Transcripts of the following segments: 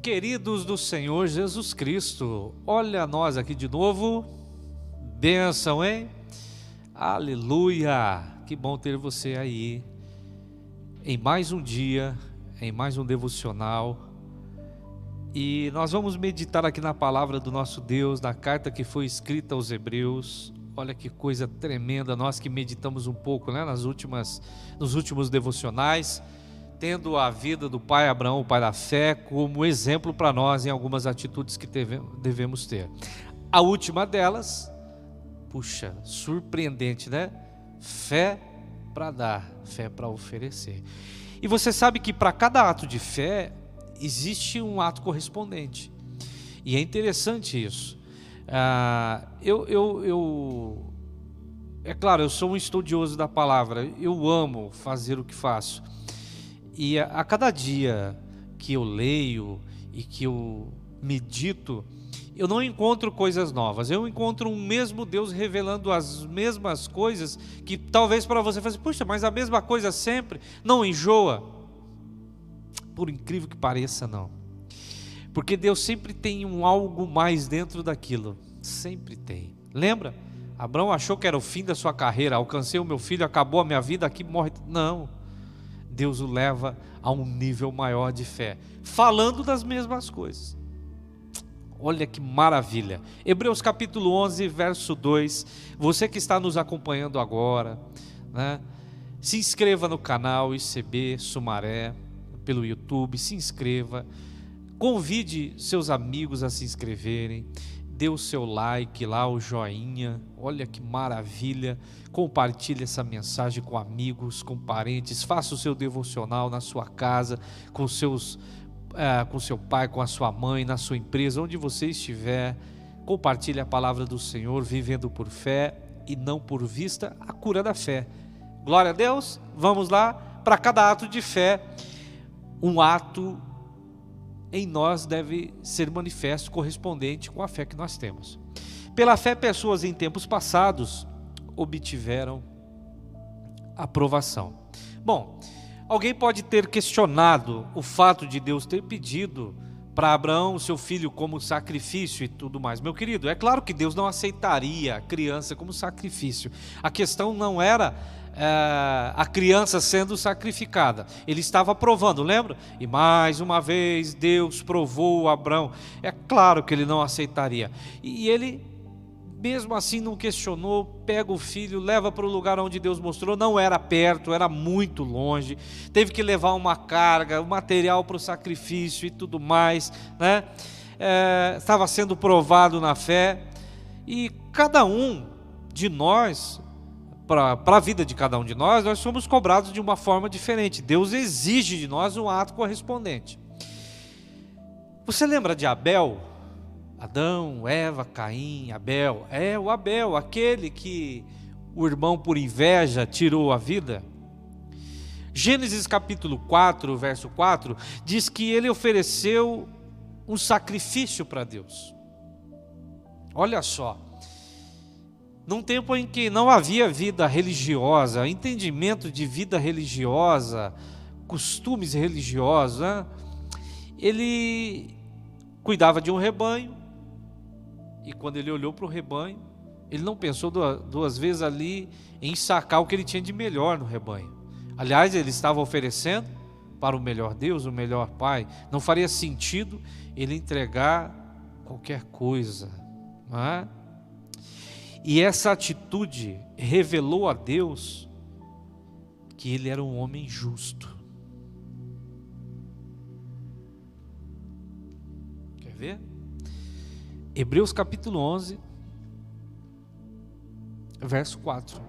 Queridos do Senhor Jesus Cristo, olha nós aqui de novo, bênção, hein? Aleluia, que bom ter você aí, em mais um dia, em mais um devocional, e nós vamos meditar aqui na palavra do nosso Deus, na carta que foi escrita aos Hebreus. Olha que coisa tremenda, nós que meditamos um pouco, né, nos últimos devocionais, tendo a vida do pai Abraão, o pai da fé, como exemplo para nós em algumas atitudes que devemos ter. A última delas, puxa, surpreendente, né? Fé para dar, fé para oferecer. E você sabe que para cada ato de fé, existe um ato correspondente. E é interessante isso. É claro, eu sou um estudioso da palavra, eu amo fazer o que faço. E a cada dia que eu leio e que eu medito, eu não encontro coisas novas, eu encontro um mesmo Deus revelando as mesmas coisas, que talvez para você fale, puxa, mas a mesma coisa sempre, não enjoa? Por incrível que pareça, não. Porque Deus sempre tem um algo mais dentro daquilo, sempre tem. Lembra? Abraão achou que era o fim da sua carreira, alcancei o meu filho, acabou a minha vida, aqui morre. Não. Deus o leva a um nível maior de fé, falando das mesmas coisas. Olha que maravilha. Hebreus capítulo 11, verso 2. Você que está nos acompanhando agora, né? Se inscreva no canal ICB Sumaré, pelo YouTube, se inscreva. Convide seus amigos a se inscreverem. Dê o seu like lá, o joinha. Olha que maravilha. Compartilhe essa mensagem com amigos, com parentes. Faça o seu devocional na sua casa, com seu pai, com a sua mãe, na sua empresa, onde você estiver. Compartilhe a palavra do Senhor, vivendo por fé e não por vista, a cura da fé. Glória a Deus. Vamos lá. Para cada ato de fé, um ato em nós deve ser manifesto, correspondente com a fé que nós temos. Pela fé, pessoas em tempos passados obtiveram aprovação. Bom, alguém pode ter questionado o fato de Deus ter pedido para Abraão o seu filho como sacrifício e tudo mais. Meu querido, é claro que Deus não aceitaria a criança como sacrifício. A questão não era a criança sendo sacrificada. Ele estava provando, lembra? E mais uma vez Deus provou Abraão. É claro que ele não aceitaria. E ele, mesmo assim, não questionou, pega o filho, leva para o lugar onde Deus mostrou. Não era perto, era muito longe. Teve que levar uma carga, um material para o sacrifício e tudo mais, né? Estava sendo provado na fé. E cada um de nós, para a vida de cada um de nós somos cobrados de uma forma diferente. Deus exige de nós um ato correspondente. Você lembra de Abel? Adão, Eva, Caim, Abel. O Abel, aquele que o irmão por inveja tirou a vida. Gênesis capítulo 4, verso 4, diz que ele ofereceu um sacrifício para Deus. Olha só. Num tempo em que não havia vida religiosa, entendimento de vida religiosa, costumes religiosos, né? Ele cuidava de um rebanho, e quando ele olhou para o rebanho, ele não pensou duas vezes ali em sacar o que ele tinha de melhor no rebanho. Aliás, ele estava oferecendo para o melhor Deus, o melhor Pai. Não faria sentido ele entregar qualquer coisa, não é? E essa atitude revelou a Deus que ele era um homem justo. Quer ver? Hebreus capítulo 11, verso 4.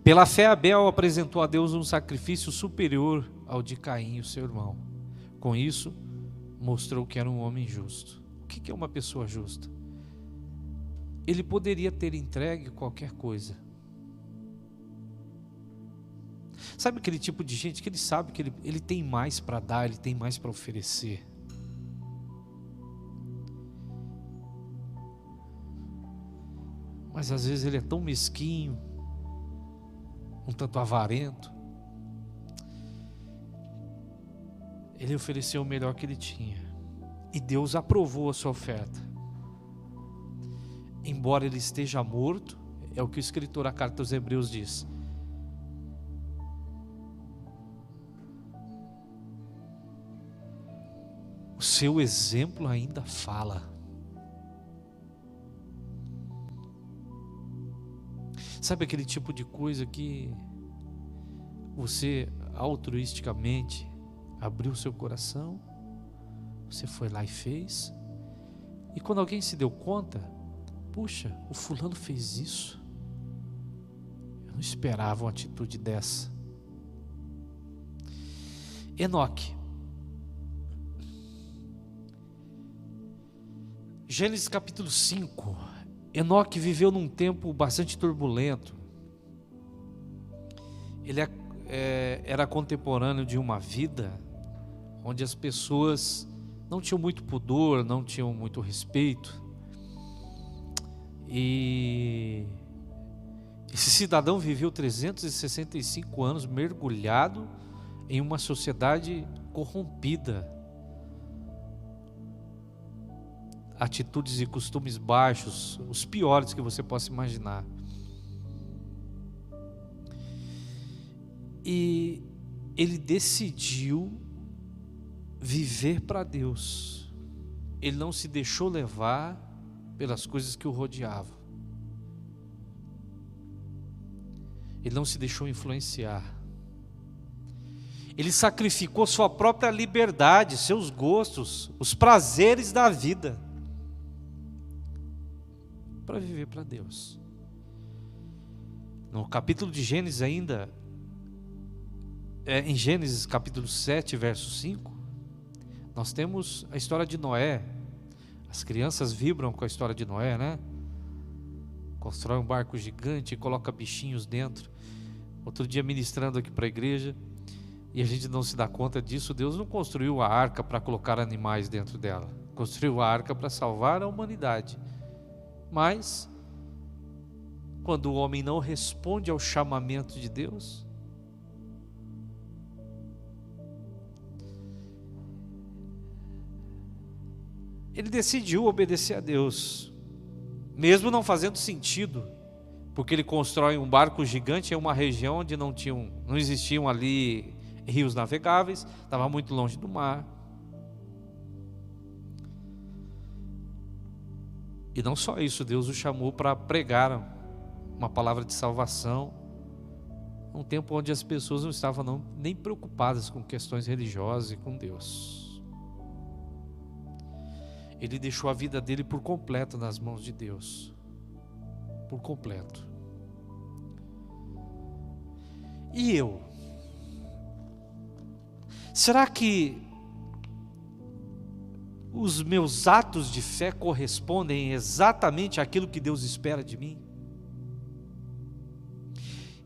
Pela fé, Abel apresentou a Deus um sacrifício superior ao de Caim, o seu irmão. Com isso, mostrou que era um homem justo. O que é uma pessoa justa? Ele poderia ter entregue qualquer coisa. Sabe aquele tipo de gente que ele sabe que ele tem mais para dar, ele tem mais para oferecer. Mas às vezes ele é tão mesquinho, um tanto avarento. Ele ofereceu o melhor que ele tinha. E Deus aprovou a sua oferta. Embora ele esteja morto, é o que o escritor da carta aos Hebreus diz. O seu exemplo ainda fala. Sabe aquele tipo de coisa que você altruisticamente abriu seu coração, você foi lá e fez, e quando alguém se deu conta, puxa, o fulano fez isso, eu não esperava uma atitude dessa. Enoque. Gênesis capítulo 5. Enoque viveu num tempo bastante turbulento. Ele era contemporâneo de uma vida onde as pessoas não tinham muito pudor, não tinham muito respeito. E esse cidadão viveu 365 anos mergulhado em uma sociedade corrompida. Atitudes e costumes baixos, os piores que você possa imaginar. E ele decidiu viver para Deus. Ele não se deixou levar pelas coisas que o rodeavam. Ele não se deixou influenciar. Ele sacrificou sua própria liberdade, seus gostos, os prazeres da vida, para viver para Deus. No capítulo de Gênesis ainda, em Gênesis capítulo 7, verso 5, nós temos a história de Noé. As crianças vibram com a história de Noé, né? Constrói um barco gigante e coloca bichinhos dentro. Outro dia ministrando aqui para a igreja, e a gente não se dá conta disso, Deus não construiu a arca para colocar animais dentro dela. Construiu a arca para salvar a humanidade. Mas, quando o homem não responde ao chamamento de Deus, ele decidiu obedecer a Deus, mesmo não fazendo sentido, porque ele constrói um barco gigante em uma região onde não existiam ali rios navegáveis, estava muito longe do mar. E não só isso, Deus o chamou para pregar uma palavra de salvação, num tempo onde as pessoas não estavam nem preocupadas com questões religiosas e com Deus. Ele deixou a vida dele por completo nas mãos de Deus, por completo. E eu? Será que os meus atos de fé correspondem exatamente àquilo que Deus espera de mim?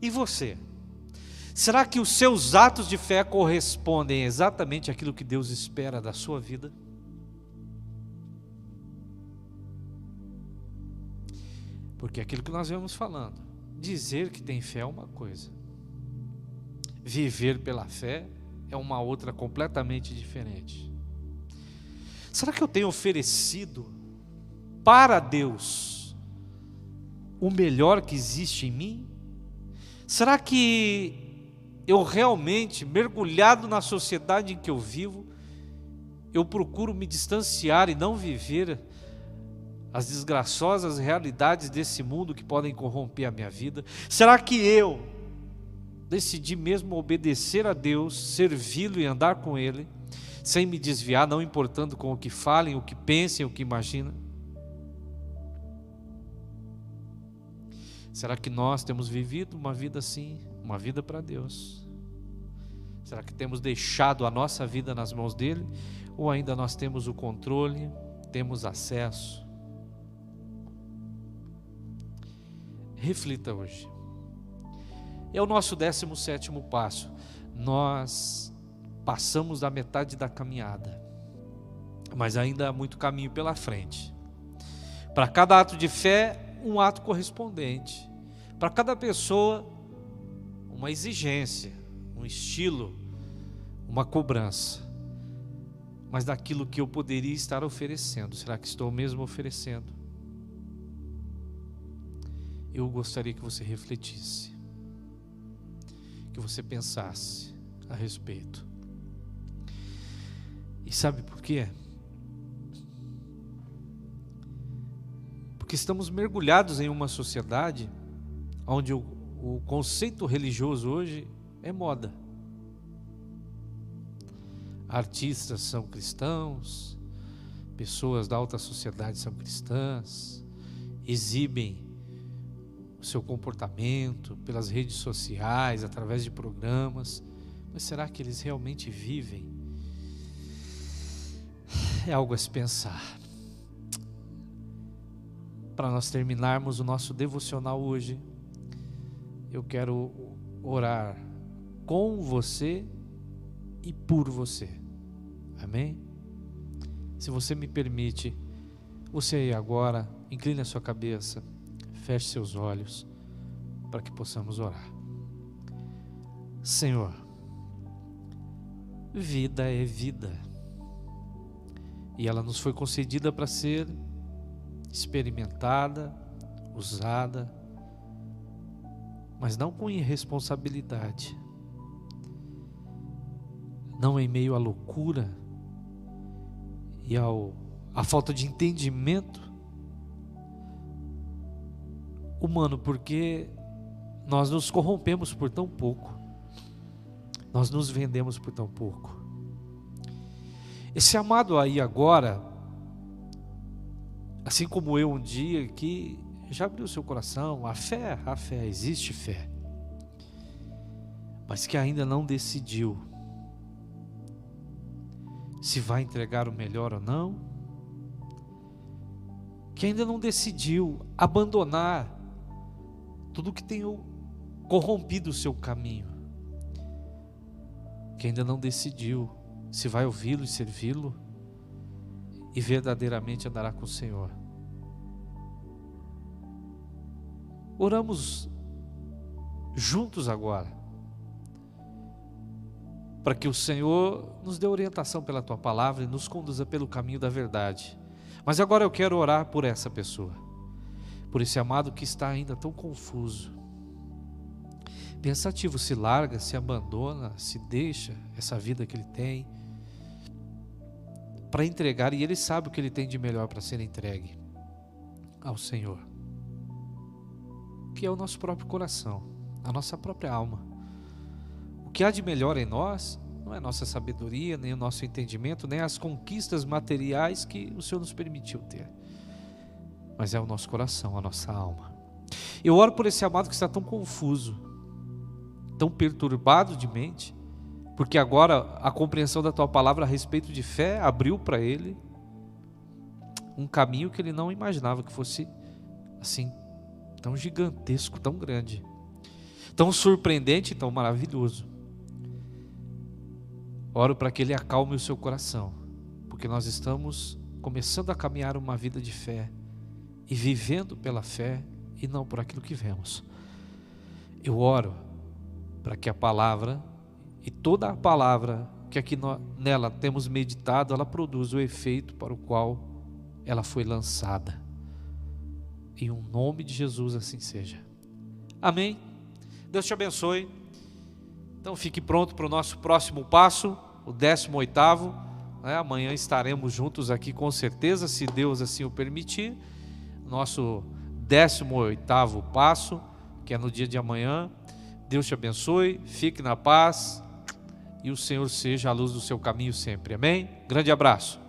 E você? Será que os seus atos de fé correspondem exatamente àquilo que Deus espera da sua vida? Porque aquilo que nós vemos falando, dizer que tem fé é uma coisa, viver pela fé é uma outra completamente diferente. Será que eu tenho oferecido para Deus o melhor que existe em mim? Será que eu realmente, mergulhado na sociedade em que eu vivo, eu procuro me distanciar e não viver as desgraçosas realidades desse mundo que podem corromper a minha vida? Será que eu decidi mesmo obedecer a Deus, servi-lo e andar com Ele, sem me desviar, não importando com o que falem, o que pensem, o que imaginam? Será que nós temos vivido uma vida assim, uma vida para Deus? Será que temos deixado a nossa vida nas mãos dele? Ou ainda nós temos o controle, temos acesso? Reflita hoje. É o nosso 17º passo. Nós passamos da metade da caminhada, mas ainda há muito caminho pela frente. Para cada ato de fé, um ato correspondente. Para cada pessoa, uma exigência, um estilo, uma cobrança. mas daquilo que eu poderia estar oferecendo. Será que estou mesmo oferecendo? Eu gostaria que você refletisse, que você pensasse a respeito. E sabe por quê? Porque estamos mergulhados em uma sociedade onde o conceito religioso hoje é moda. Artistas são cristãos, pessoas da alta sociedade são cristãs, exibem o seu comportamento pelas redes sociais, através de programas, mas será que eles realmente vivem? É algo a se pensar. Para nós terminarmos o nosso devocional hoje, eu quero orar com você e por você. Amém? Se você me permite, você aí agora, incline a sua cabeça, feche seus olhos, para que possamos orar. Senhor, vida é vida, e ela nos foi concedida para ser experimentada, usada, mas não com irresponsabilidade, não em meio à loucura e à falta de entendimento humano, porque nós nos corrompemos por tão pouco, nós nos vendemos por tão pouco. Esse amado aí agora, assim como eu um dia, que já abriu seu coração, a fé, existe fé, mas que ainda não decidiu se vai entregar o melhor ou não, que ainda não decidiu abandonar tudo que tem corrompido o seu caminho, que ainda não decidiu se vai ouvi-lo e servi-lo e verdadeiramente andará com o Senhor. Oramos juntos agora, para que o Senhor nos dê orientação pela Tua palavra e nos conduza pelo caminho da verdade. Mas agora eu quero orar por essa pessoa, por esse amado que está ainda tão confuso, pensativo, se larga, se abandona, se deixa essa vida que ele tem para entregar, e ele sabe o que ele tem de melhor para ser entregue ao Senhor, que é o nosso próprio coração, a nossa própria alma. O que há de melhor em nós não é nossa sabedoria, nem o nosso entendimento, nem as conquistas materiais que o Senhor nos permitiu ter, mas é o nosso coração, a nossa alma. Eu oro por esse amado que está tão confuso, tão perturbado de mente, porque agora a compreensão da Tua palavra a respeito de fé abriu para ele um caminho que ele não imaginava que fosse assim, tão gigantesco, tão grande, tão surpreendente, tão maravilhoso. Oro para que ele acalme o seu coração, porque nós estamos começando a caminhar uma vida de fé e vivendo pela fé e não por aquilo que vemos. Eu oro para que a palavra e toda a palavra que aqui nela temos meditado, ela produza o efeito para o qual ela foi lançada. Em um nome de Jesus assim seja. Amém. Deus te abençoe. Então fique pronto para o nosso próximo passo, o 18º. Amanhã estaremos juntos aqui com certeza, se Deus assim o permitir. Nosso 18º passo, que é no dia de amanhã. Deus te abençoe, fique na paz e o Senhor seja a luz do seu caminho sempre. Amém? Grande abraço.